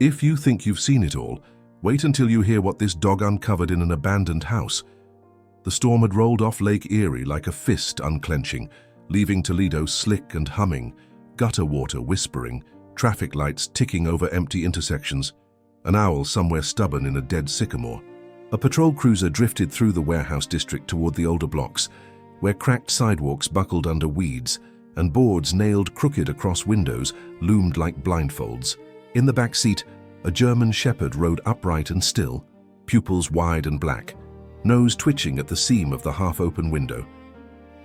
If you think you've seen it all, wait until you hear what this dog uncovered in an abandoned house. The storm had rolled off Lake Erie like a fist unclenching, leaving Toledo slick and humming, gutter water whispering, traffic lights ticking over empty intersections, an owl somewhere stubborn in a dead sycamore. A patrol cruiser drifted through the warehouse district toward the older blocks, where cracked sidewalks buckled under weeds and boards nailed crooked across windows loomed like blindfolds. In the back seat, a German shepherd rode upright and still, pupils wide and black, nose twitching at the seam of the half-open window.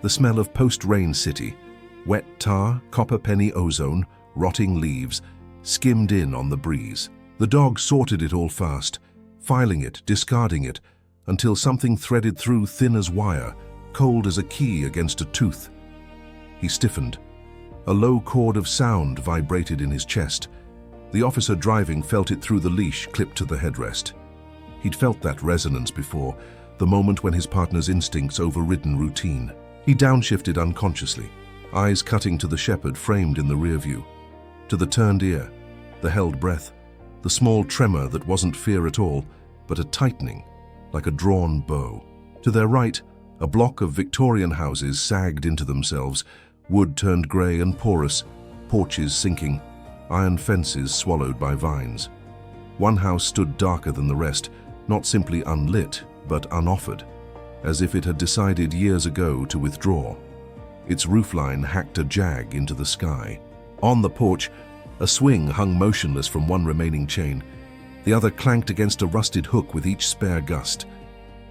The smell of post-rain city, wet tar, copper penny ozone, rotting leaves, skimmed in on the breeze. The dog sorted it all fast, filing it, discarding it, until something threaded through thin as wire, cold as a key against a tooth. He stiffened. A low chord of sound vibrated in his chest. The officer driving felt it through the leash clipped to the headrest. He'd felt that resonance before, the moment when his partner's instincts overridden routine. He downshifted unconsciously, eyes cutting to the shepherd framed in the rear view, to the turned ear, the held breath, the small tremor that wasn't fear at all, but a tightening, like a drawn bow. To their right, a block of Victorian houses sagged into themselves, wood turned grey and porous, porches sinking, iron fences swallowed by vines. One house stood darker than the rest, not simply unlit, but unoffered, as if it had decided years ago to withdraw. Its roofline hacked a jag into the sky. On the porch, a swing hung motionless from one remaining chain. The other clanked against a rusted hook with each spare gust.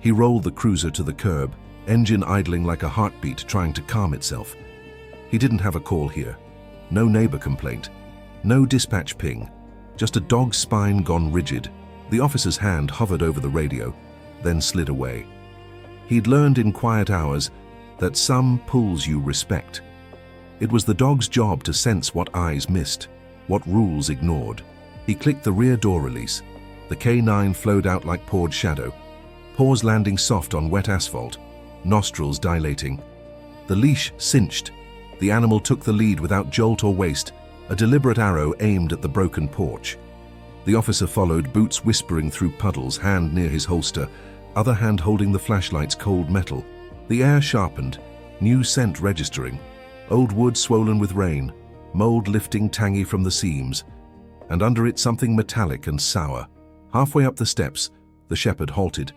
He rolled the cruiser to the curb, engine idling like a heartbeat trying to calm itself. He didn't have a call here. No neighbor complaint. No dispatch ping. Just a dog's spine gone rigid. The officer's hand hovered over the radio, then slid away. He'd learned in quiet hours that some pulls you respect. It was the dog's job to sense what eyes missed, what rules ignored. He clicked the rear door release. The K9 flowed out like poured shadow, paws landing soft on wet asphalt, nostrils dilating. The leash cinched. The animal took the lead without jolt or waste, a deliberate arrow aimed at the broken porch. The officer followed, boots whispering through puddles, hand near his holster, other hand holding the flashlight's cold metal. The air sharpened, new scent registering, old wood swollen with rain, mold lifting tangy from the seams, and under it something metallic and sour. Halfway up the steps, the shepherd halted.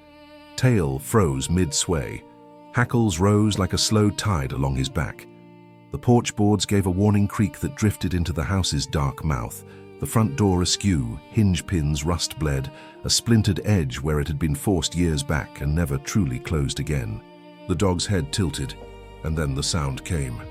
Tail froze mid-sway. Hackles rose like a slow tide along his back. The porch boards gave a warning creak that drifted into the house's dark mouth. The front door askew, hinge pins rust-bled, a splintered edge where it had been forced years back and never truly closed again. The dog's head tilted, and then the sound came.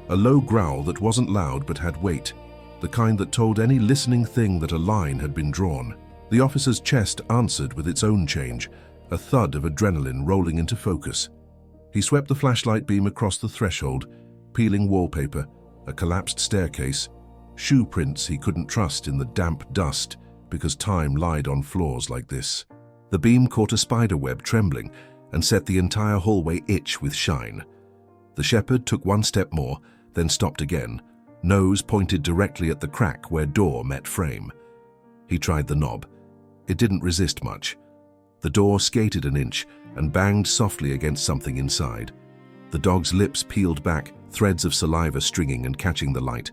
A low growl that wasn't loud but had weight, the kind that told any listening thing that a line had been drawn. The officer's chest answered with its own change, a thud of adrenaline rolling into focus. He swept the flashlight beam across the threshold, peeling wallpaper, a collapsed staircase, shoe prints he couldn't trust in the damp dust because time lied on floors like this. The beam caught a spider web trembling and set the entire hallway itch with shine. The shepherd took one step more, then stopped again, nose pointed directly at the crack where door met frame. He tried the knob. It didn't resist much. The door skated an inch and banged softly against something inside. The dog's lips peeled back, threads of saliva stringing and catching the light.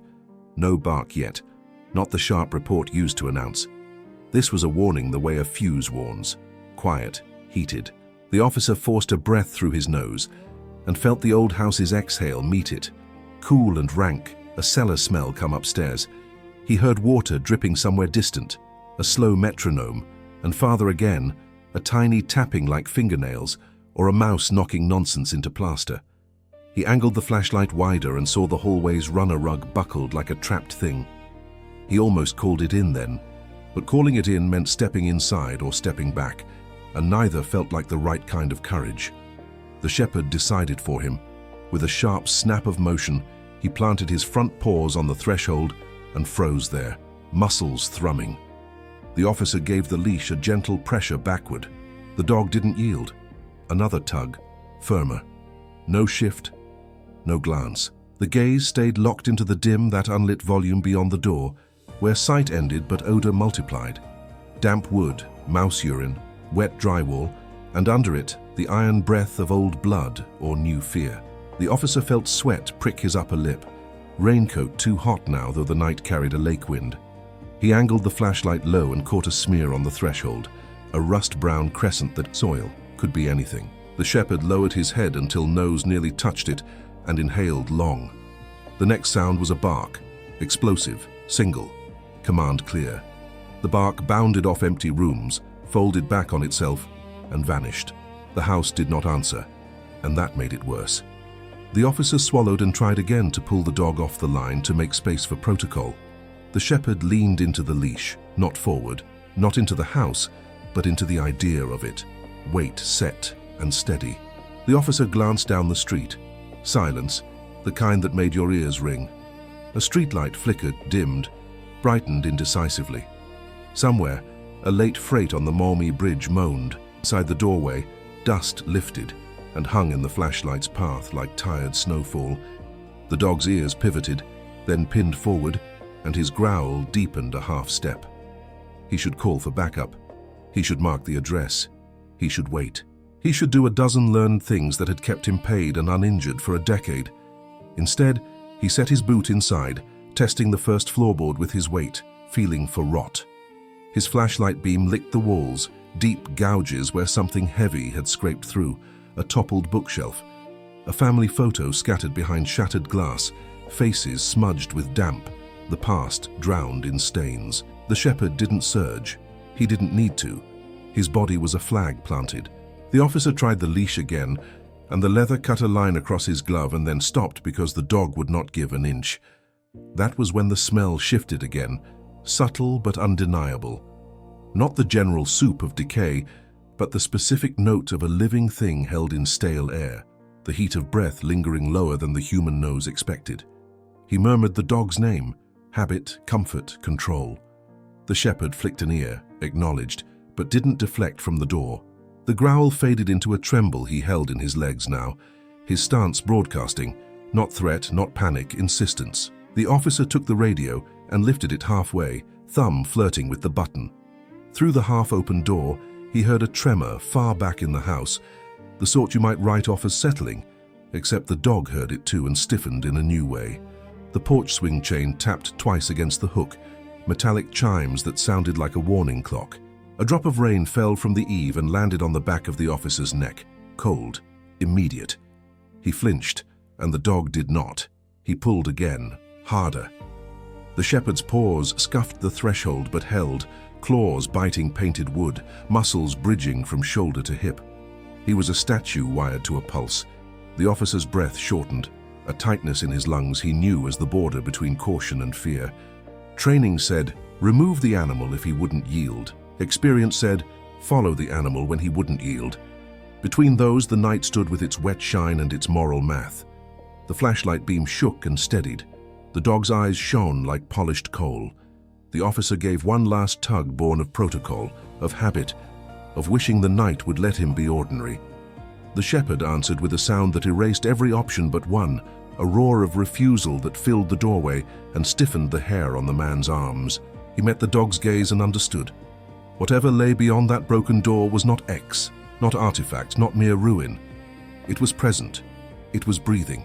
No bark yet, not the sharp report used to announce. This was a warning the way a fuse warns. Quiet, heated. The officer forced a breath through his nose and felt the old house's exhale meet it. Cool and rank, a cellar smell come upstairs. He heard water dripping somewhere distant, a slow metronome, and farther again, a tiny tapping like fingernails or a mouse knocking nonsense into plaster. He angled the flashlight wider and saw the hallway's runner rug buckled like a trapped thing. He almost called it in then, but calling it in meant stepping inside or stepping back, and neither felt like the right kind of courage. The shepherd decided for him. With a sharp snap of motion, he planted his front paws on the threshold and froze there, muscles thrumming. The officer gave the leash a gentle pressure backward. The dog didn't yield. Another tug, firmer. No shift, no glance. The gaze stayed locked into the dim, that unlit volume beyond the door, where sight ended but odor multiplied. Damp wood, mouse urine, wet drywall, and under it, the iron breath of old blood or new fear. The officer felt sweat prick his upper lip. Raincoat too hot now, though the night carried a lake wind. He angled the flashlight low and caught a smear on the threshold, a rust-brown crescent that soil could be anything. The shepherd lowered his head until nose nearly touched it and inhaled long. The next sound was a bark, explosive, single, command clear. The bark bounded off empty rooms, folded back on itself, and vanished. The house did not answer, and that made it worse. The officer swallowed and tried again to pull the dog off the line to make space for protocol. The shepherd leaned into the leash, not forward, not into the house, but into the idea of it. Weight set and steady. The officer glanced down the street. Silence, the kind that made your ears ring. A streetlight flickered, dimmed, brightened indecisively. Somewhere, a late freight on the Maumee Bridge moaned. Inside the doorway, dust lifted and hung in the flashlight's path like tired snowfall. The dog's ears pivoted, then pinned forward, and his growl deepened a half step. He should call for backup. He should mark the address. He should wait. He should do a dozen learned things that had kept him paid and uninjured for a decade. Instead, he set his boot inside, testing the first floorboard with his weight, feeling for rot. His flashlight beam licked the walls, deep gouges where something heavy had scraped through, a toppled bookshelf, a family photo scattered behind shattered glass, faces smudged with damp, the past drowned in stains. The shepherd didn't surge. He didn't need to. His body was a flag planted. The officer tried the leash again, and the leather cut a line across his glove and then stopped because the dog would not give an inch. That was when the smell shifted again, subtle but undeniable. Not the general soup of decay, but the specific note of a living thing held in stale air, the heat of breath lingering lower than the human nose expected. He murmured the dog's name, habit, comfort, control. The shepherd flicked an ear, acknowledged, but didn't deflect from the door. The growl faded into a tremble he held in his legs now, his stance broadcasting, not threat, not panic, insistence. The officer took the radio and lifted it halfway, thumb flirting with the button. Through the half-open door, he heard a tremor far back in the house, the sort you might write off as settling, except the dog heard it too and stiffened in a new way. The porch swing chain tapped twice against the hook, metallic chimes that sounded like a warning clock. A drop of rain fell from the eave and landed on the back of the officer's neck, cold, immediate. He flinched, and the dog did not. He pulled again, harder. The shepherd's paws scuffed the threshold but held, claws biting painted wood, muscles bridging from shoulder to hip. He was a statue wired to a pulse. The officer's breath shortened, a tightness in his lungs he knew as the border between caution and fear. Training said, remove the animal if he wouldn't yield. Experience said, follow the animal when he wouldn't yield. Between those, the night stood with its wet shine and its moral math. The flashlight beam shook and steadied. The dog's eyes shone like polished coal. The officer gave one last tug born of protocol, of habit, of wishing the night would let him be ordinary. The shepherd answered with a sound that erased every option but one, a roar of refusal that filled the doorway and stiffened the hair on the man's arms. He met the dog's gaze and understood. Whatever lay beyond that broken door was not X, not artifact, not mere ruin. It was present. It was breathing.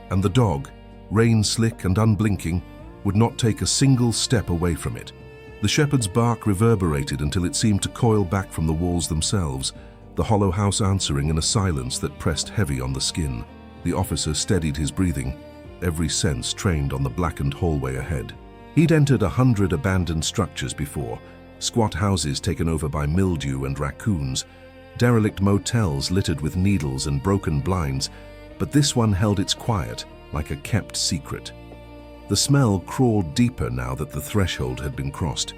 And the dog, rain-slick and unblinking, would not take a single step away from it. The shepherd's bark reverberated until it seemed to coil back from the walls themselves, the hollow house answering in a silence that pressed heavy on the skin. The officer steadied his breathing, every sense trained on the blackened hallway ahead. He'd entered 100 abandoned structures before, squat houses taken over by mildew and raccoons, derelict motels littered with needles and broken blinds, but this one held its quiet, like a kept secret. The smell crawled deeper now that the threshold had been crossed.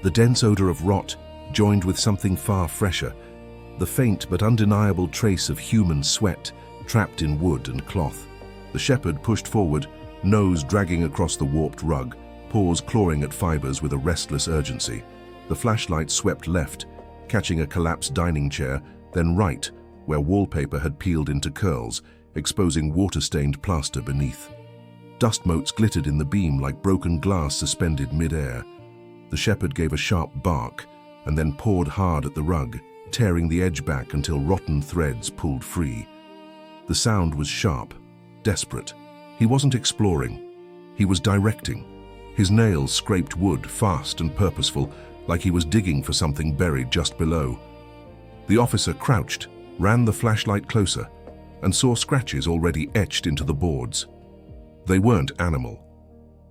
The dense odor of rot joined with something far fresher, the faint but undeniable trace of human sweat trapped in wood and cloth. The shepherd pushed forward, nose dragging across the warped rug, paws clawing at fibers with a restless urgency. The flashlight swept left, catching a collapsed dining chair, then right, where wallpaper had peeled into curls, exposing water-stained plaster beneath. Dust motes glittered in the beam like broken glass suspended mid-air. The shepherd gave a sharp bark and then pawed hard at the rug, tearing the edge back until rotten threads pulled free. The sound was sharp, desperate. He wasn't exploring. He was directing. His nails scraped wood, fast and purposeful, like he was digging for something buried just below. The officer crouched, ran the flashlight closer, and saw scratches already etched into the boards. They weren't animal.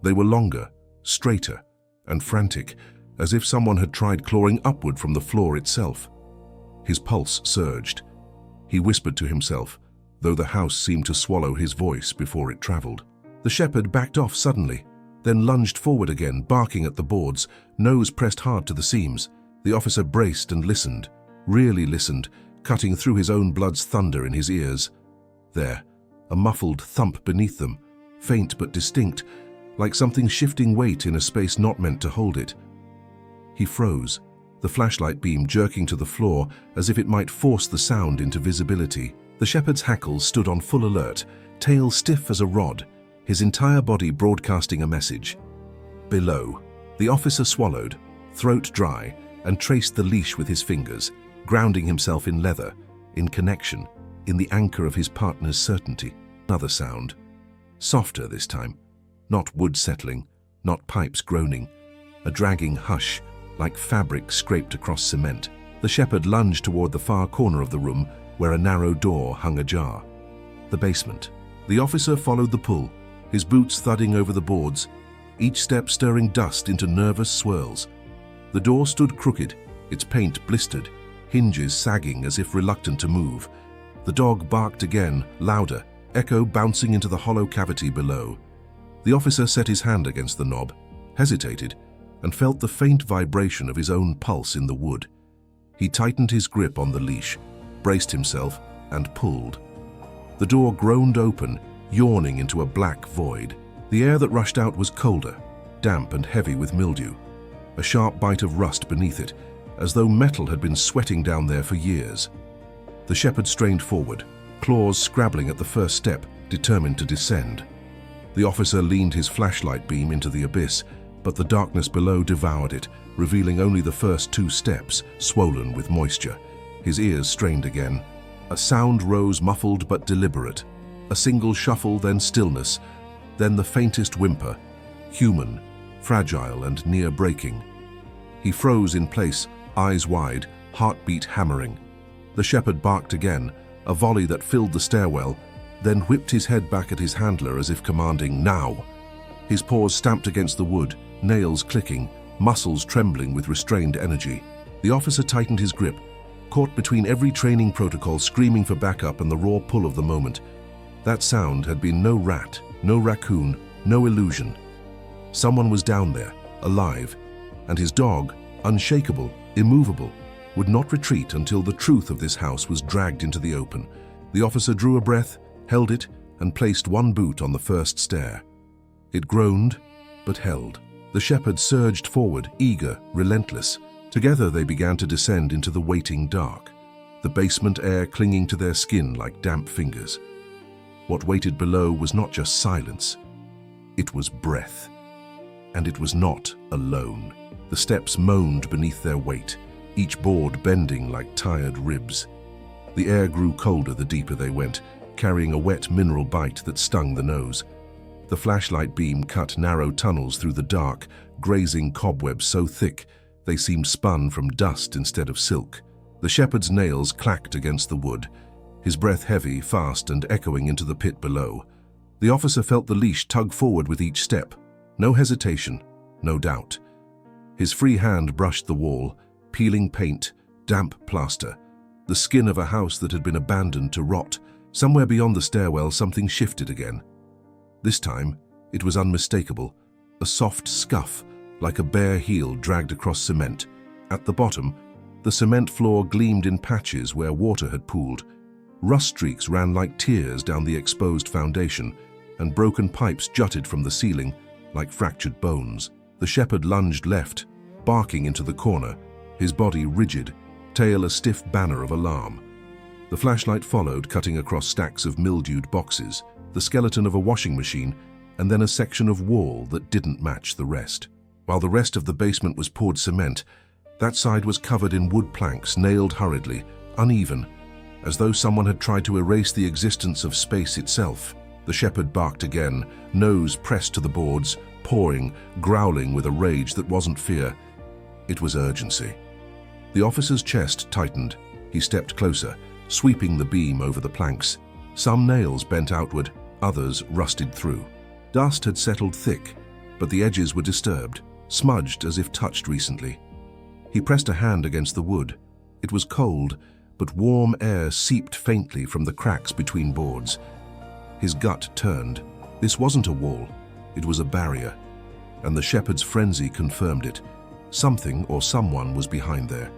They were longer, straighter, and frantic, as if someone had tried clawing upward from the floor itself. His pulse surged. He whispered to himself, though the house seemed to swallow his voice before it traveled. The shepherd backed off suddenly, then lunged forward again, barking at the boards, nose pressed hard to the seams. The officer braced and listened, really listened, cutting through his own blood's thunder in his ears. There, a muffled thump beneath them, faint but distinct, like something shifting weight in a space not meant to hold it. He froze, the flashlight beam jerking to the floor as if it might force the sound into visibility. The shepherd's hackles stood on full alert, tail stiff as a rod, his entire body broadcasting a message. Below, the officer swallowed, throat dry, and traced the leash with his fingers, grounding himself in leather, in connection, in the anchor of his partner's certainty. Another sound, softer this time, not wood settling, not pipes groaning, a dragging hush, like fabric scraped across cement. The shepherd lunged toward the far corner of the room, where a narrow door hung ajar. The basement. The officer followed the pull, his boots thudding over the boards, each step stirring dust into nervous swirls. The door stood crooked, its paint blistered, hinges sagging as if reluctant to move. The dog barked again, louder, echo bouncing into the hollow cavity below. The officer set his hand against the knob, hesitated, and felt the faint vibration of his own pulse in the wood. He tightened his grip on the leash, braced himself, and pulled. The door groaned open, yawning into a black void. The air that rushed out was colder, damp and heavy with mildew, a sharp bite of rust beneath it, as though metal had been sweating down there for years. The shepherd strained forward, claws scrabbling at the first step, determined to descend. The officer leaned his flashlight beam into the abyss, but the darkness below devoured it, revealing only the first 2 steps, swollen with moisture. His ears strained again. A sound rose, muffled but deliberate. A single shuffle, then stillness, then the faintest whimper, human, fragile and near breaking. He froze in place, eyes wide, heartbeat hammering. The shepherd barked again, a volley that filled the stairwell, then whipped his head back at his handler as if commanding, "Now!" His paws stamped against the wood, nails clicking, muscles trembling with restrained energy. The officer tightened his grip, caught between every training protocol screaming for backup and the raw pull of the moment. That sound had been no rat, no raccoon, no illusion. Someone was down there, alive, and his dog, unshakable, immovable, would not retreat until the truth of this house was dragged into the open. The officer drew a breath, held it, and placed one boot on the first stair. It groaned, but held. The shepherd surged forward, eager, relentless. Together they began to descend into the waiting dark, the basement air clinging to their skin like damp fingers. What waited below was not just silence, it was breath. And it was not alone. The steps moaned beneath their weight, each board bending like tired ribs. The air grew colder the deeper they went, carrying a wet mineral bite that stung the nose. The flashlight beam cut narrow tunnels through the dark, grazing cobwebs so thick they seemed spun from dust instead of silk. The shepherd's nails clacked against the wood, his breath heavy, fast, and echoing into the pit below. The officer felt the leash tug forward with each step. No hesitation, no doubt. His free hand brushed the wall, peeling paint, damp plaster, the skin of a house that had been abandoned to rot. Somewhere beyond the stairwell, something shifted again. This time, it was unmistakable, a soft scuff, like a bare heel dragged across cement. At the bottom, the cement floor gleamed in patches where water had pooled. Rust streaks ran like tears down the exposed foundation, and broken pipes jutted from the ceiling like fractured bones. The shepherd lunged left, barking into the corner, his body rigid, tail a stiff banner of alarm. The flashlight followed, cutting across stacks of mildewed boxes, the skeleton of a washing machine, and then a section of wall that didn't match the rest. While the rest of the basement was poured cement, that side was covered in wood planks nailed hurriedly, uneven, as though someone had tried to erase the existence of space itself. The shepherd barked again, nose pressed to the boards, pawing, growling with a rage that wasn't fear. It was urgency. The officer's chest tightened. He stepped closer, sweeping the beam over the planks. Some nails bent outward, others rusted through. Dust had settled thick, but the edges were disturbed, smudged as if touched recently. He pressed a hand against the wood. It was cold, but warm air seeped faintly from the cracks between boards. His gut turned. This wasn't a wall, it was a barrier, and the shepherd's frenzy confirmed it. Something or someone was behind there.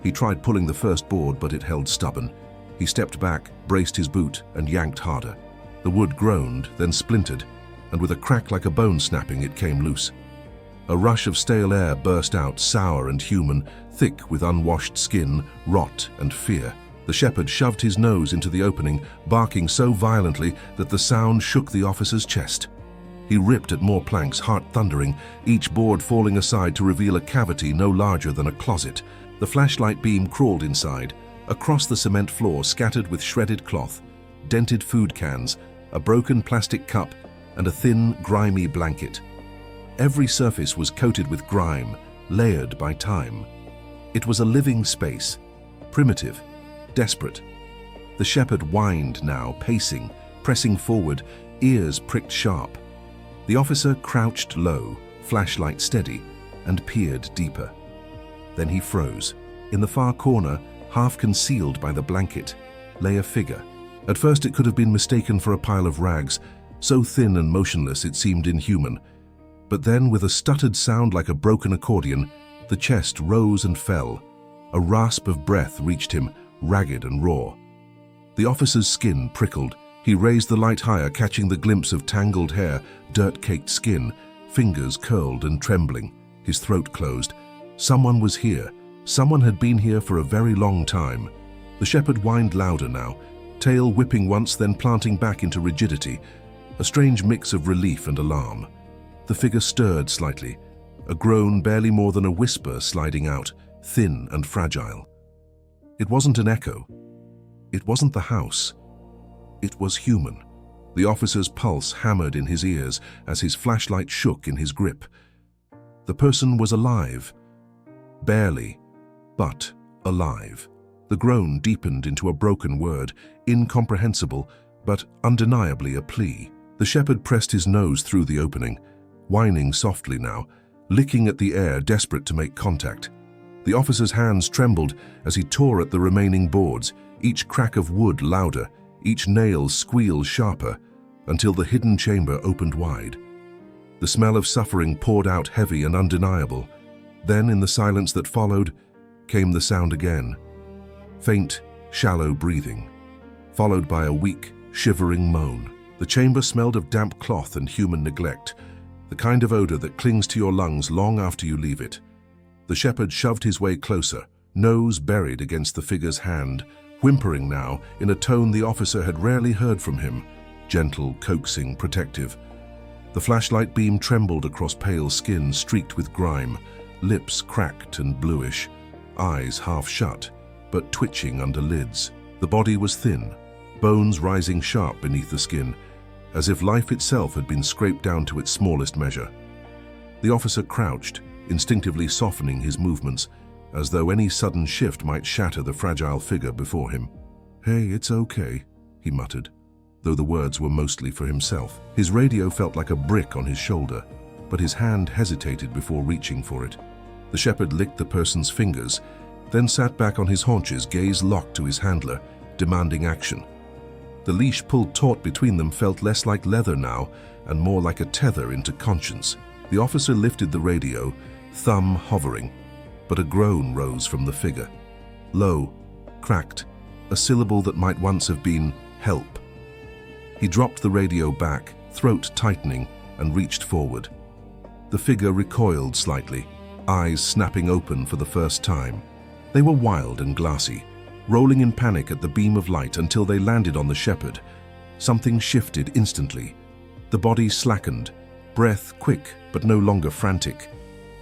He tried pulling the first board, but it held stubborn. He stepped back, braced his boot, and yanked harder. The wood groaned, then splintered, and with a crack like a bone snapping, it came loose. A rush of stale air burst out, sour and human, thick with unwashed skin, rot and fear. The shepherd shoved his nose into the opening, barking so violently that the sound shook the officer's chest. He ripped at more planks, heart thundering, each board falling aside to reveal a cavity no larger than a closet. The flashlight beam crawled inside, across the cement floor scattered with shredded cloth, dented food cans, a broken plastic cup, and a thin, grimy blanket. Every surface was coated with grime, layered by time. It was a living space, primitive, desperate. The shepherd whined now, pacing, pressing forward, ears pricked sharp. The officer crouched low, flashlight steady, and peered deeper. Then he froze. In the far corner, half concealed by the blanket, lay a figure. At first it could have been mistaken for a pile of rags, so thin and motionless it seemed inhuman. But then, with a stuttered sound like a broken accordion, the chest rose and fell. A rasp of breath reached him, ragged and raw. The officer's skin prickled. He raised the light higher, catching the glimpse of tangled hair, dirt-caked skin, fingers curled and trembling. His throat closed. Someone was here. Someone had been here for a very long time. The shepherd whined louder now, tail whipping once, then planting back into rigidity, a strange mix of relief and alarm. The figure stirred slightly, a groan barely more than a whisper sliding out, thin and fragile. It wasn't an echo. It wasn't the house. It was human. The officer's pulse hammered in his ears as his flashlight shook in his grip. The person was alive. Barely, but alive. The groan deepened into a broken word, incomprehensible, but undeniably a plea. The shepherd pressed his nose through the opening, whining softly now, licking at the air, desperate to make contact. The officer's hands trembled as he tore at the remaining boards, each crack of wood louder, each nail squeal sharper, until the hidden chamber opened wide. The smell of suffering poured out heavy and undeniable. Then, in the silence that followed, came the sound again. Faint, shallow breathing, followed by a weak, shivering moan. The chamber smelled of damp cloth and human neglect, the kind of odor that clings to your lungs long after you leave it. The shepherd shoved his way closer, nose buried against the figure's hand, whimpering now in a tone the officer had rarely heard from him, gentle, coaxing, protective. The flashlight beam trembled across pale skin streaked with grime, lips cracked and bluish, eyes half shut, but twitching under lids. The body was thin, bones rising sharp beneath the skin, as if life itself had been scraped down to its smallest measure. The officer crouched, instinctively softening his movements, as though any sudden shift might shatter the fragile figure before him. "Hey, it's okay," he muttered, though the words were mostly for himself. His radio felt like a brick on his shoulder, but his hand hesitated before reaching for it. The shepherd licked the person's fingers, then sat back on his haunches, gaze locked to his handler, demanding action. The leash pulled taut between them felt less like leather now and more like a tether into conscience. The officer lifted the radio, thumb hovering, but a groan rose from the figure. Low, cracked, a syllable that might once have been help. He dropped the radio back, throat tightening, and reached forward. The figure recoiled slightly, eyes snapping open for the first time. They were wild and glassy, rolling in panic at the beam of light until they landed on the shepherd. Something shifted instantly. The body slackened, breath quick but no longer frantic.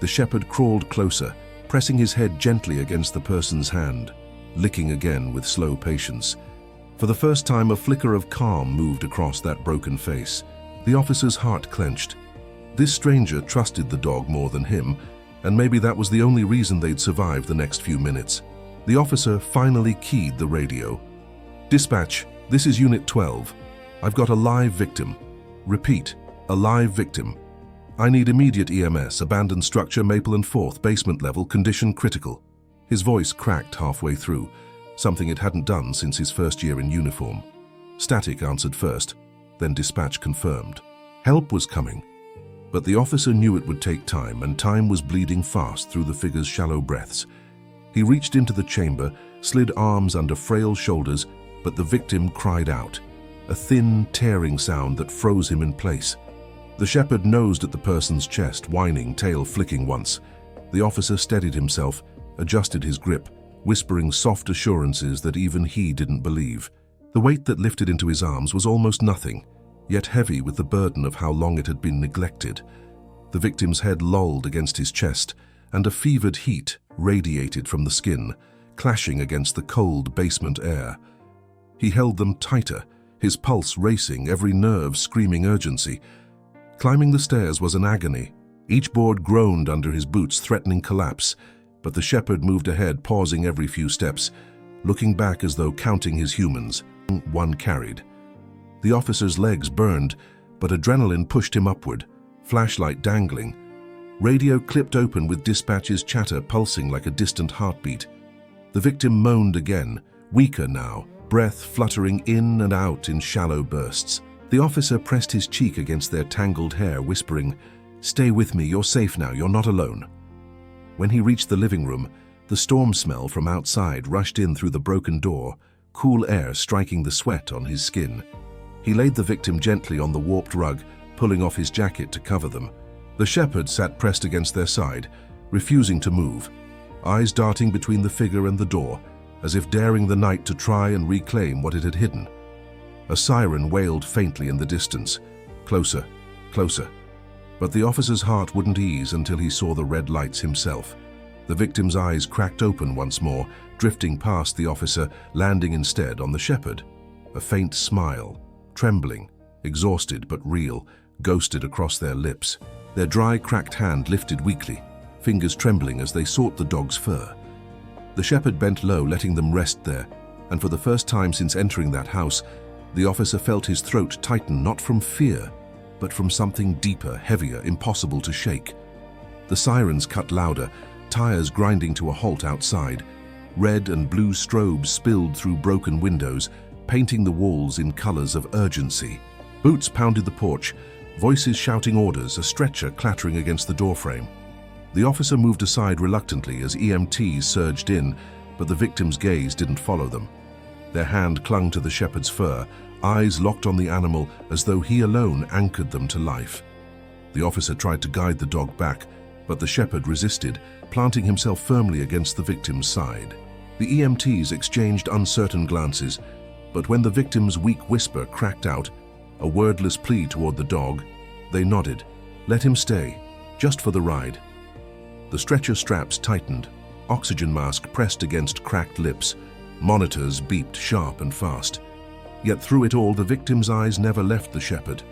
The shepherd crawled closer, pressing his head gently against the person's hand, licking again with slow patience. For the first time, a flicker of calm moved across that broken face. The officer's heart clenched. This stranger trusted the dog more than him, and maybe that was the only reason they'd survived the next few minutes. The officer finally keyed the radio. "Dispatch, this is Unit 12. I've got a live victim. Repeat, a live victim. I need immediate EMS, abandoned structure, Maple and 4th, basement level, condition critical." His voice cracked halfway through, something it hadn't done since his first year in uniform. Static answered first, then dispatch confirmed. Help was coming, but the officer knew it would take time, and time was bleeding fast through the figure's shallow breaths. He reached into the chamber, slid arms under frail shoulders, but the victim cried out, a thin, tearing sound that froze him in place. The shepherd nosed at the person's chest, whining, tail flicking once. The officer steadied himself, adjusted his grip, whispering soft assurances that even he didn't believe. The weight that lifted into his arms was almost nothing, yet heavy with the burden of how long it had been neglected. The victim's head lolled against his chest, and a fevered heat radiated from the skin, clashing against the cold basement air. He held them tighter, his pulse racing, every nerve screaming urgency. Climbing the stairs was an agony. Each board groaned under his boots, threatening collapse, but the shepherd moved ahead, pausing every few steps, looking back as though counting his humans. One carried. The officer's legs burned, but adrenaline pushed him upward, flashlight dangling. Radio clipped open with dispatch's chatter pulsing like a distant heartbeat. The victim moaned again, weaker now, breath fluttering in and out in shallow bursts. The officer pressed his cheek against their tangled hair, whispering, "Stay with me, you're safe now, you're not alone." When he reached the living room, the storm smell from outside rushed in through the broken door, cool air striking the sweat on his skin. He laid the victim gently on the warped rug, pulling off his jacket to cover them. The shepherd sat pressed against their side, refusing to move, eyes darting between the figure and the door, as if daring the night to try and reclaim what it had hidden. A siren wailed faintly in the distance, closer, closer. But the officer's heart wouldn't ease until he saw the red lights himself. The victim's eyes cracked open once more, drifting past the officer, landing instead on the shepherd. A faint smile, trembling, exhausted but real, ghosted across their lips. Their dry, cracked hand lifted weakly, fingers trembling as they sought the dog's fur. The shepherd bent low, letting them rest there, and for the first time since entering that house, the officer felt his throat tighten, not from fear, but from something deeper, heavier, impossible to shake. The sirens cut louder, tires grinding to a halt outside. Red and blue strobes spilled through broken windows, painting the walls in colors of urgency. Boots pounded the porch, voices shouting orders, a stretcher clattering against the doorframe. The officer moved aside reluctantly as EMTs surged in, but the victim's gaze didn't follow them. Their hand clung to the shepherd's fur, eyes locked on the animal as though he alone anchored them to life. The officer tried to guide the dog back, but the shepherd resisted, planting himself firmly against the victim's side. The EMTs exchanged uncertain glances, but when the victim's weak whisper cracked out, a wordless plea toward the dog, they nodded. Let him stay, just for the ride. The stretcher straps tightened, oxygen mask pressed against cracked lips, monitors beeped sharp and fast. Yet through it all, the victim's eyes never left the shepherd.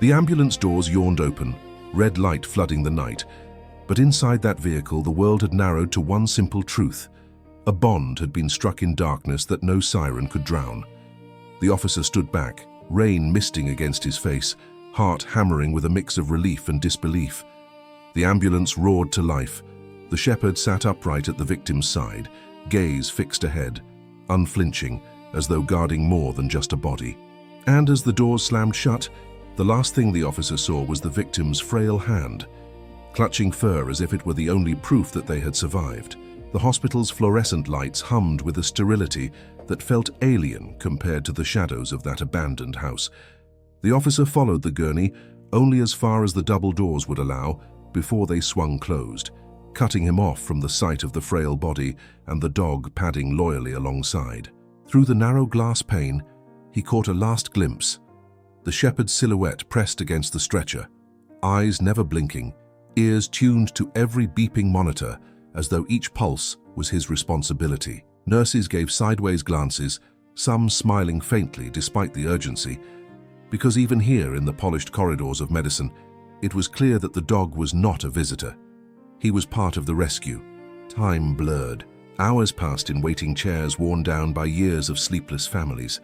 The ambulance doors yawned open, red light flooding the night. But inside that vehicle, the world had narrowed to one simple truth. A bond had been struck in darkness that no siren could drown. The officer stood back, rain misting against his face, heart hammering with a mix of relief and disbelief. The ambulance roared to life. The shepherd sat upright at the victim's side, gaze fixed ahead, unflinching, as though guarding more than just a body. And as the doors slammed shut, the last thing the officer saw was the victim's frail hand, clutching fur as if it were the only proof that they had survived. The hospital's fluorescent lights hummed with a sterility that felt alien compared to the shadows of that abandoned house. The officer followed the gurney only as far as the double doors would allow before they swung closed, cutting him off from the sight of the frail body and the dog padding loyally alongside. Through the narrow glass pane, he caught a last glimpse. the shepherd's silhouette pressed against the stretcher, eyes never blinking, ears tuned to every beeping monitor as though each pulse was his responsibility. Nurses gave sideways glances, some smiling faintly despite the urgency, because even here in the polished corridors of medicine, it was clear that the dog was not a visitor. He was part of the rescue. Time blurred. Hours passed in waiting chairs worn down by years of sleepless families.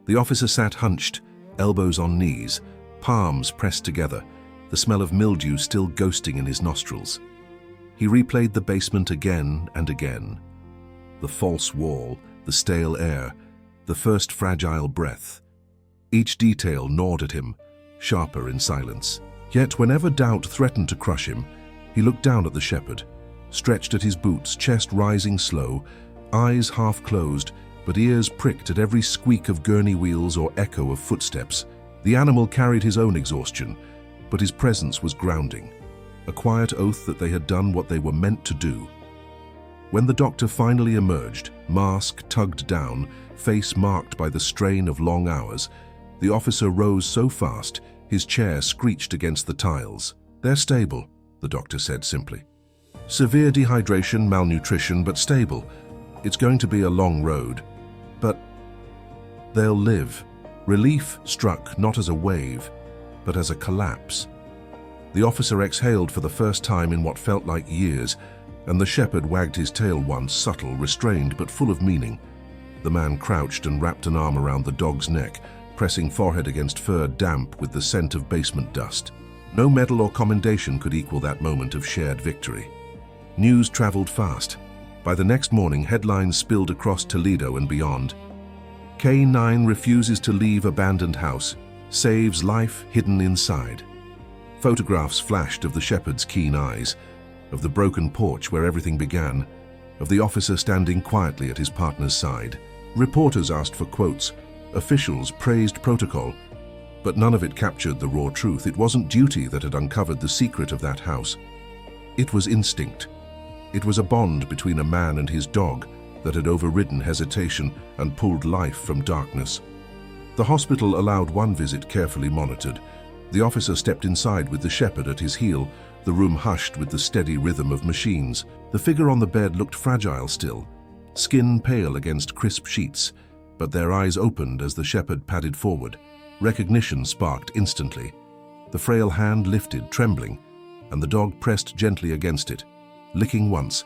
The officer sat hunched, elbows on knees, palms pressed together, the smell of mildew still ghosting in his nostrils. He replayed the basement again and again. The false wall, the stale air, the first fragile breath. Each detail gnawed at him, sharper in silence. Yet whenever doubt threatened to crush him, he looked down at the shepherd, stretched at his boots, chest rising slow, eyes half closed, but ears pricked at every squeak of gurney wheels or echo of footsteps. The animal carried his own exhaustion, but his presence was grounding, a quiet oath that they had done what they were meant to do. When the doctor finally emerged, mask tugged down, face marked by the strain of long hours, the officer rose so fast, his chair screeched against the tiles. "They're stable," the doctor said simply. "Severe dehydration, malnutrition, but stable. It's going to be a long road. But they'll live." Relief struck not as a wave, but as a collapse. The officer exhaled for the first time in what felt like years, and the shepherd wagged his tail once, subtle, restrained, but full of meaning. The man crouched and wrapped an arm around the dog's neck, pressing forehead against fur damp with the scent of basement dust. No medal or commendation could equal that moment of shared victory. News traveled fast. By the next morning, headlines spilled across Toledo and beyond. K9 refuses to leave abandoned house, saves life hidden inside. Photographs flashed of the shepherd's keen eyes, of the broken porch where everything began, of the officer standing quietly at his partner's side. Reporters asked for quotes, officials praised protocol, but none of it captured the raw truth. It wasn't duty that had uncovered the secret of that house. It was instinct. It was a bond between a man and his dog that had overridden hesitation and pulled life from darkness. The hospital allowed one visit carefully monitored. The officer stepped inside with the shepherd at his heel, the room hushed with the steady rhythm of machines. The figure on the bed looked fragile still, skin pale against crisp sheets, but their eyes opened as the shepherd padded forward. Recognition sparked instantly. The frail hand lifted, trembling, and the dog pressed gently against it, licking once,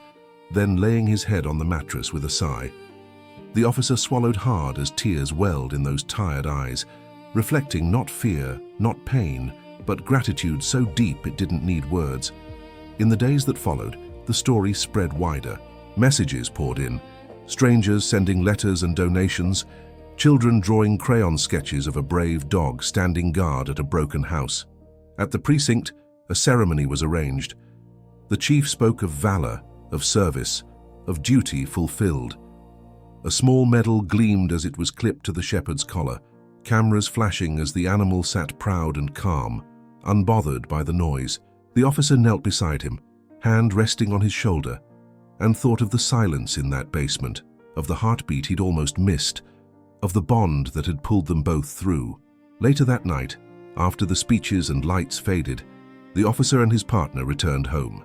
then laying his head on the mattress with a sigh. The officer swallowed hard as tears welled in those tired eyes, reflecting not fear, not pain, but gratitude so deep it didn't need words. In the days that followed, the story spread wider. Messages poured in, strangers sending letters and donations, children drawing crayon sketches of a brave dog standing guard at a broken house. At the precinct, a ceremony was arranged. The chief spoke of valor, of service, of duty fulfilled. A small medal gleamed as it was clipped to the shepherd's collar, cameras flashing as the animal sat proud and calm, unbothered by the noise. The officer knelt beside him, hand resting on his shoulder, and thought of the silence in that basement, of the heartbeat he'd almost missed, of the bond that had pulled them both through. Later that night, after the speeches and lights faded, the officer and his partner returned home.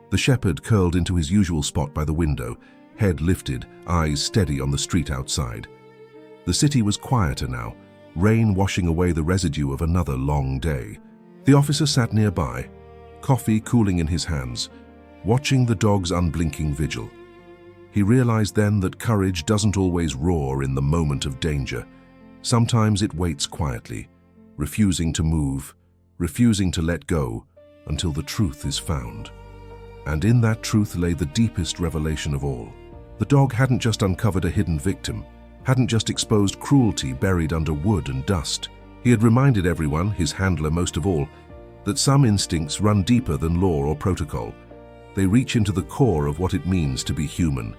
The shepherd curled into his usual spot by the window, head lifted, eyes steady on the street outside. The city was quieter now, rain washing away the residue of another long day. The officer sat nearby, coffee cooling in his hands, watching the dog's unblinking vigil. He realized then that courage doesn't always roar in the moment of danger. Sometimes it waits quietly, refusing to move, refusing to let go until the truth is found. And in that truth lay the deepest revelation of all. The dog hadn't just uncovered a hidden victim, hadn't just exposed cruelty buried under wood and dust. He had reminded everyone, his handler most of all, that some instincts run deeper than law or protocol. They reach into the core of what it means to be human.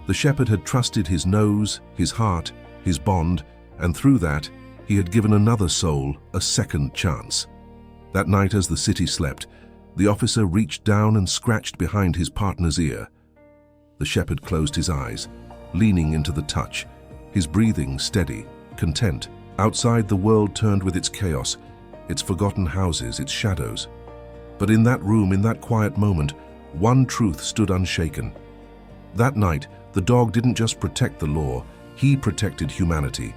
The shepherd had trusted his nose, his heart, his bond, and through that, he had given another soul a second chance. That night as the city slept, the officer reached down and scratched behind his partner's ear. The shepherd closed his eyes, leaning into the touch, his breathing steady, content. Outside, the world turned with its chaos, its forgotten houses, its shadows. But in that room, in that quiet moment, one truth stood unshaken. That night, the dog didn't just protect the law, he protected humanity.